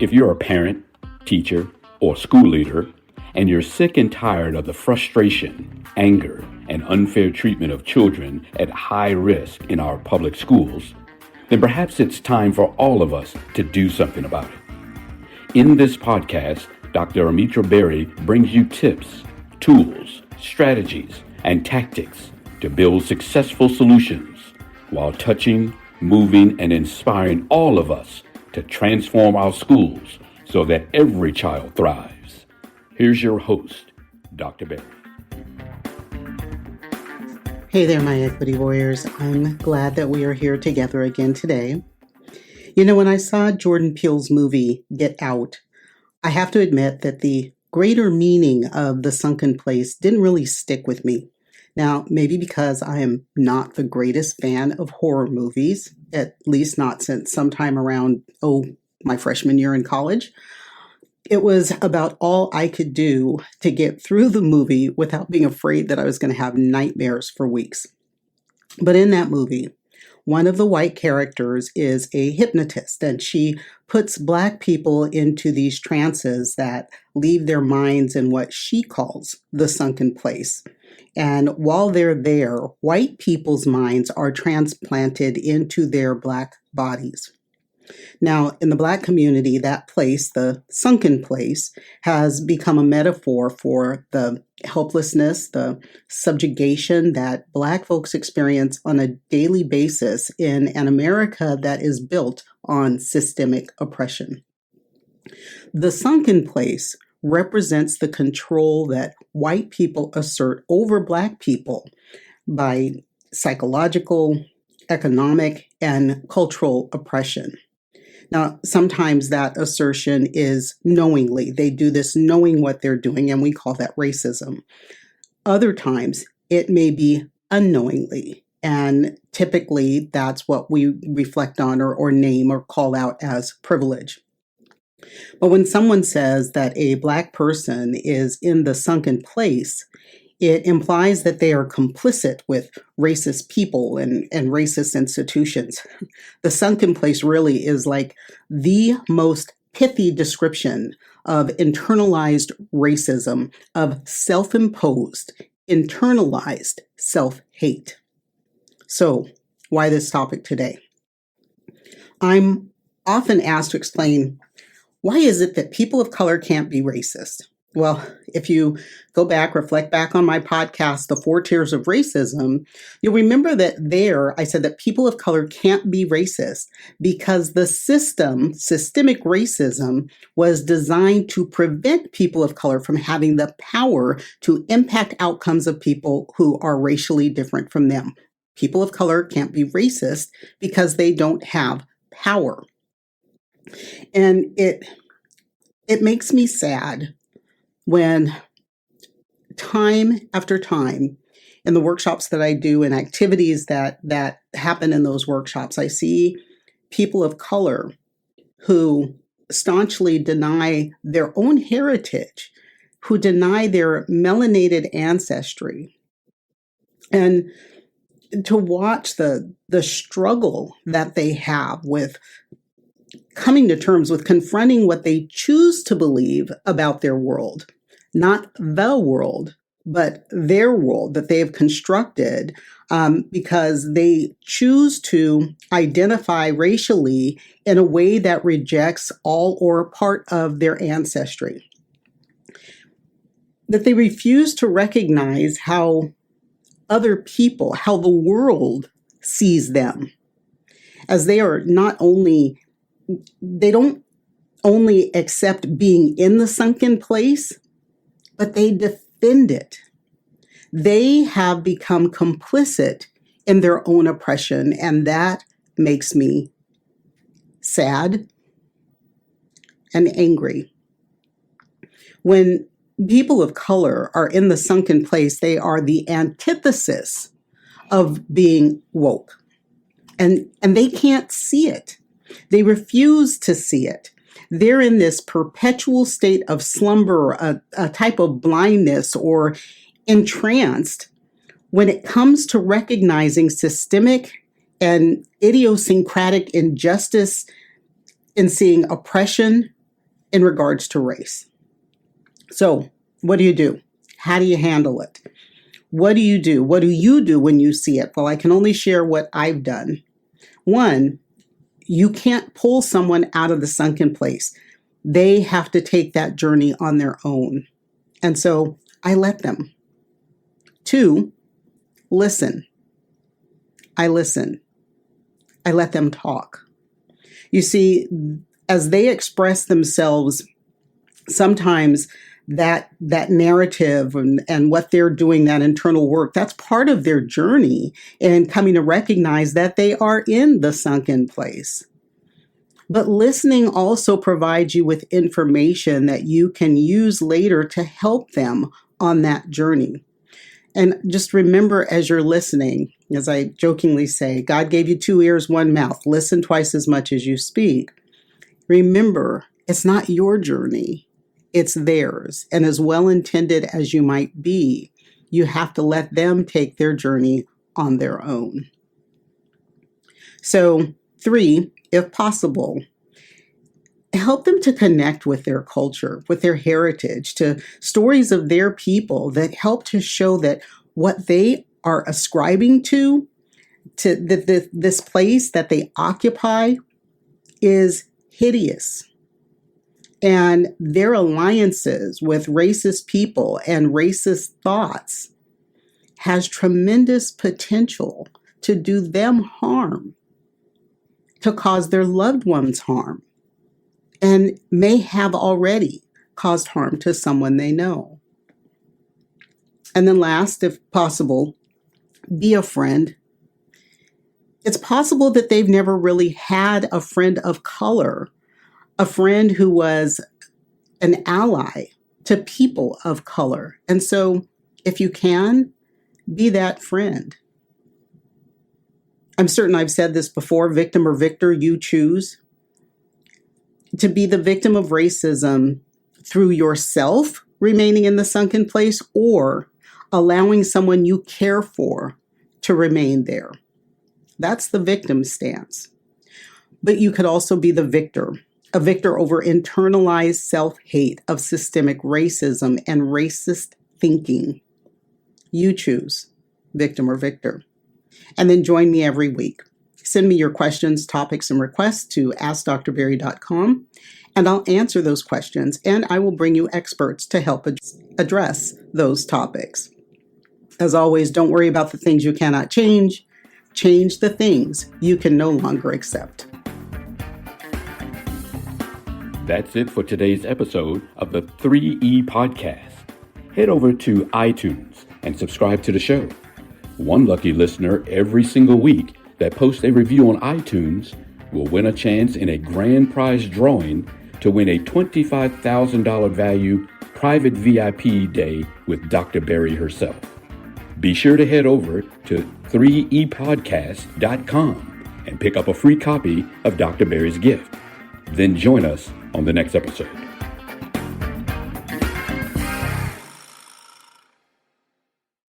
If you're a parent, teacher, or school leader, and you're sick and tired of the frustration, anger, and unfair treatment of children at high risk in our public schools, then perhaps it's time for all of us to do something about it. In this podcast, Dr. Amitra Berry brings you tips, tools, strategies, and tactics to build successful solutions while touching, moving, and inspiring all of us to transform our schools so that every child thrives. Here's your host, Dr. Berry. Hey there, my equity warriors. I'm glad that we are here together again today. You know, when I saw Jordan Peele's movie, Get Out, I have to admit that the greater meaning of the Sunken Place didn't really stick with me. Now, maybe because I am not the greatest fan of horror movies, at least not since sometime around, my freshman year in college. It was about all I could do to get through the movie without being afraid that I was going to have nightmares for weeks. But in that movie, one of the white characters is a hypnotist, and she puts Black people into these trances that leave their minds in what she calls the sunken place. And while they're there, white people's minds are transplanted into their Black bodies. Now, in the Black community, that place, the sunken place, has become a metaphor for the helplessness, the subjugation that Black folks experience on a daily basis in an America that is built on systemic oppression. The sunken place represents the control that white people assert over Black people by psychological, economic, and cultural oppression. Now, sometimes that assertion is knowingly. They do this knowing what they're doing, and we call that racism. Other times, it may be unknowingly, and typically that's what we reflect on or name or call out as privilege. But when someone says that a Black person is in the sunken place, it implies that they are complicit with racist people and racist institutions. The sunken place really is like the most pithy description of internalized racism, of self-imposed, internalized self-hate. So, why this topic today? I'm often asked to explain, why is it that people of color can't be racist? Well, if you go back, reflect back on my podcast, The 4 Tiers of Racism, you'll remember that there I said that people of color can't be racist because the systemic racism, was designed to prevent people of color from having the power to impact outcomes of people who are racially different from them. People of color can't be racist because they don't have power. And it makes me sad when time after time in the workshops that I do and activities that happen in those workshops, I see people of color who staunchly deny their own heritage, who deny their melanated ancestry. And to watch the struggle that they have with coming to terms with confronting what they choose to believe about their world, not the world, but their world that they have constructed because they choose to identify racially in a way that rejects all or part of their ancestry. That they refuse to recognize how other people, how the world sees them, as they are they don't only accept being in the sunken place, but they defend it. They have become complicit in their own oppression, and that makes me sad and angry. When people of color are in the sunken place, they are the antithesis of being woke, and they can't see it. They refuse to see it. They're in this perpetual state of slumber, a type of blindness or entranced when it comes to recognizing systemic and idiosyncratic injustice, in seeing oppression in regards to race. So what do you do? How do you handle it? What do you do? What do you do when you see it? Well, I can only share what I've done. One, you can't pull someone out of the sunken place. They have to take that journey on their own. And so I let them. Two, listen. I listen. I let them talk. You see, as they express themselves, sometimes that narrative and what they're doing, that internal work, that's part of their journey and coming to recognize that they are in the sunken place. But listening also provides you with information that you can use later to help them on that journey. And just remember as you're listening, as I jokingly say, God gave you 2 ears, 1 mouth. Listen twice as much as you speak. Remember, it's not your journey. It's theirs. And as well-intended as you might be, you have to let them take their journey on their own. So 3, if possible, help them to connect with their culture, with their heritage, to stories of their people that help to show that what they are ascribing to this place that they occupy is hideous. And their alliances with racist people and racist thoughts has tremendous potential to do them harm, to cause their loved ones harm, and may have already caused harm to someone they know. And then last, if possible, be a friend. It's possible that they've never really had a friend of color, a friend who was an ally to people of color. And so if you can, be that friend. I'm certain I've said this before, victim or victor, you choose. To be the victim of racism through yourself remaining in the sunken place or allowing someone you care for to remain there. That's the victim stance. But you could also be the victor, a victor over internalized self-hate of systemic racism and racist thinking. You choose, victim or victor. And then join me every week. Send me your questions, topics, and requests to askdrberry.com, and I'll answer those questions, and I will bring you experts to help address those topics. As always, don't worry about the things you cannot change. Change the things you can no longer accept. That's it for today's episode of the 3E Podcast. Head over to iTunes and subscribe to the show. One lucky listener every single week that posts a review on iTunes will win a chance in a grand prize drawing to win a $25,000 value private VIP day with Dr. Berry herself. Be sure to head over to 3epodcast.com and pick up a free copy of Dr. Berry's gift. Then join us on the next episode.